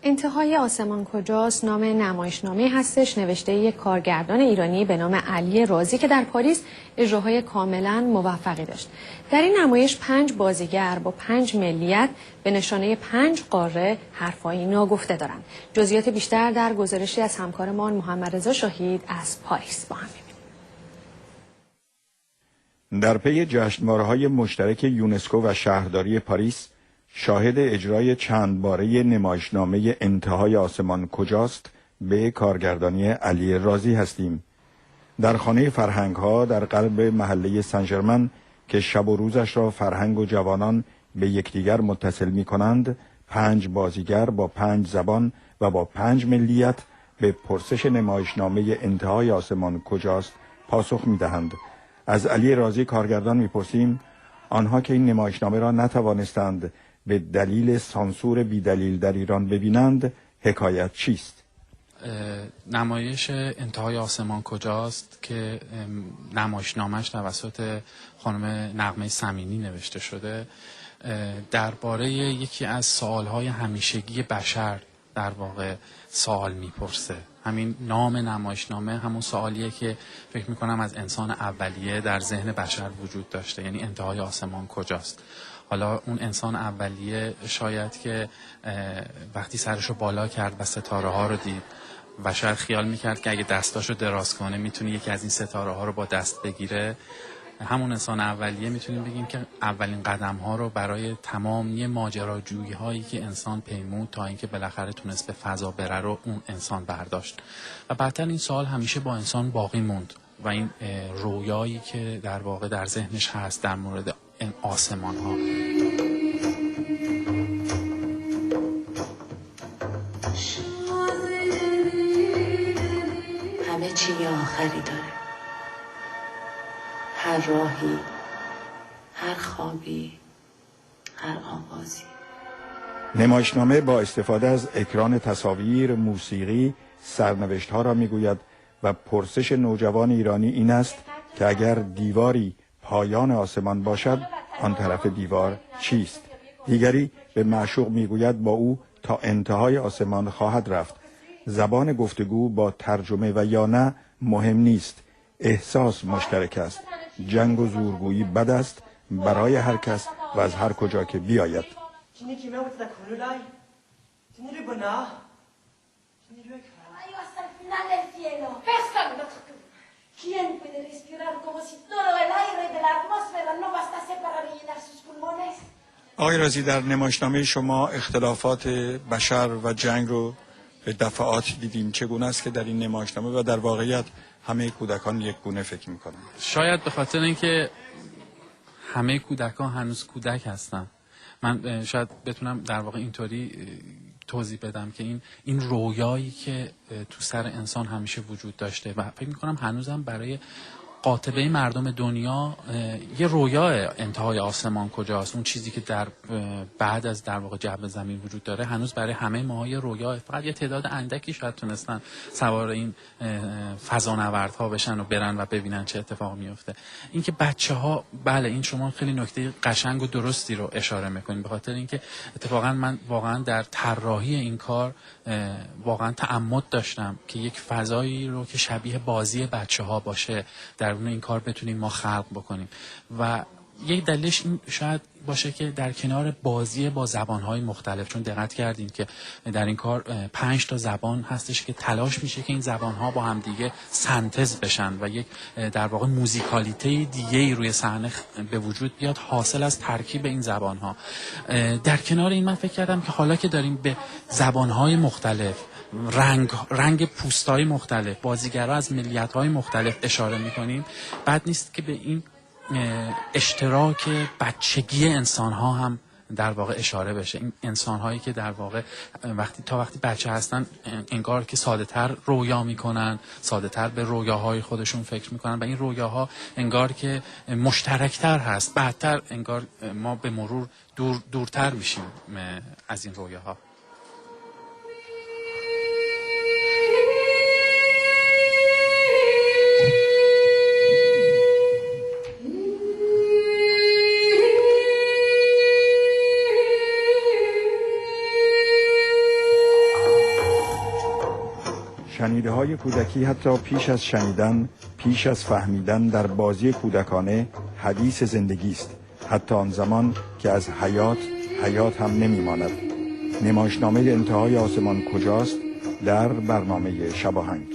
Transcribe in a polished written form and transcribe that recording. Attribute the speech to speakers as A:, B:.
A: انتهای آسمان کجاست نام نمایشنامه هستش نوشته یک کارگردان ایرانی به نام علی رازی که در پاریس اجراهای کاملا موفقی داشت. در این نمایش 5 بازیگر با 5 ملیت به نشانه 5 قاره حرفایی ناگفته دارند. جزئیات بیشتر در گزارشی از همکارمان محمد رضا شاهید از پاریس با هم می‌بینیم.
B: در پی جشنواره‌های مشترک یونسکو و شهرداری پاریس شاهد اجرای چند باره نمایشنامه انتهای آسمان کجاست به کارگردانی علی رازی هستیم. در خانه فرهنگ‌ها در قلب محله سن ژرمن که شب و روزش را فرهنگ و جوانان به یکدیگر متصل می‌کنند، 5 بازیگر با 5 زبان و با 5 ملیت به پرسش نمایشنامه انتهای آسمان کجاست پاسخ می‌دهند. از علی رازی کارگردان می‌پرسیم آنها که این نمایشنامه را نتوانستند به دلیل سانسور بیدلیل در ایران ببینند حکایت چیست؟
C: نمایش انتهای آسمان کجاست که نمایشنامه‌اش توسط خانم نغمه صمینی نوشته شده درباره یکی از سوالهای همیشگی بشر در واقع سوال میپرسه. همین نام نمایشنامه همون سوالیه که فکر میکنم از انسان اولیه در ذهن بشر وجود داشته، یعنی انتهای آسمان کجاست. حالا اون انسان اولیه شاید که وقتی سرشو بالا کرد و ستاره ها رو دید و شاید خیال میکرد که اگه دستاشو دراز کنه میتونه یکی از این ستاره ها رو با دست بگیره، همون انسان اولیه میتونیم بگیم که اولین قدم ها رو برای تمامی ماجراجویی هایی که انسان پیمود تا اینکه بالاخره تونست به فضا بره رو اون انسان برداشت. و بعدتر این سوال همیشه با انسان باقی موند و این رویایی که در واقع در ذهنش هست در مورد آسمان ها.
D: همه چی یه آخری داره، هر راهی، هر خوابی، هر آغازی.
B: نمایشنامه با استفاده از اکران تصاویر، موسیقی، سرنوشت ها را میگوید و پرسش نوجوان ایرانی این است که اگر دیواری پایان آسمان باشد آن طرف دیوار چیست؟ دیگری به معشوق میگوید با او تا انتهای آسمان خواهد رفت. زبان گفتگو با ترجمه و یا نه مهم نیست، احساس مشترک است. جنگ و زورگویی بد است برای هر کس و از هر کجا که بیاید. آقای رازی، در نمایشنامه شما اختلافات بشر و جنگ رو به دفعات دیدیم. چگونه است که در این نمایشنامه و در واقعیت همه کودکان یک گونه فکر میکنن؟
C: شاید به خاطر اینکه همه کودکان هنوز کودک هستن، من شاید بتونم در واقع اینطوری توضیح بدم که این رویایی که تو سر انسان همیشه وجود داشته و فکر میکنم هنوزم برای قاطبه مردم دنیا یه رویا انتهای آسمان کجاست، اون چیزی که در بعد از در واقع جو زمین وجود داره هنوز برای همه ما یه رویا. فقط یه تعداد اندکی شاید تونستن سوار این فضانوردها بشن و برن و ببینن چه اتفاق میفته. اینکه بچه‌ها، بله این شما خیلی نکته قشنگ و درستی رو اشاره میکنین، به خاطر اینکه اتفاقا من واقعا در طراحی این کار واقعا تعمد داشتم که یک فضایی رو که شبیه بازی بچه‌ها باشه در این کار بتونیم ما خلق بکنیم. و یک دلیلش این شاید باشه که در کنار بازی با زبانهای مختلف، چون دقت کردیم که در این کار 5 تا زبان هستش که تلاش میشه که این زبانها با هم دیگه سنتز بشن و یک در واقع موزیکالیته دیگه ای روی صحنه به وجود بیاد حاصل از ترکیب این زبانها. در کنار این من فکر کردم که حالا که داریم به زبانهای مختلف، رنگ پوستای مختلف، بازیگرها از ملیت‌های مختلف اشاره می‌کنیم، بد نیست که به این اشتراک بچگی انسان‌ها هم در واقع اشاره بشه. این انسان‌هایی که در واقع وقتی بچه هستن انگار که ساده‌تر رویا می‌کنن، ساده‌تر به رویاهای خودشون فکر می‌کنن و این رویاها انگار که مشترک‌تر هست. بعدتر انگار ما به مرور دورتر میشیم از این رویاها.
B: شنیده های کودکی حتی پیش از شنیدن، پیش از فهمیدن در بازی کودکانه حدیث زندگی است، حتی آن زمان که از حیات هم نمیماند. نمایشنامه انتهای آسمان کجاست در برنامه شباهنگ.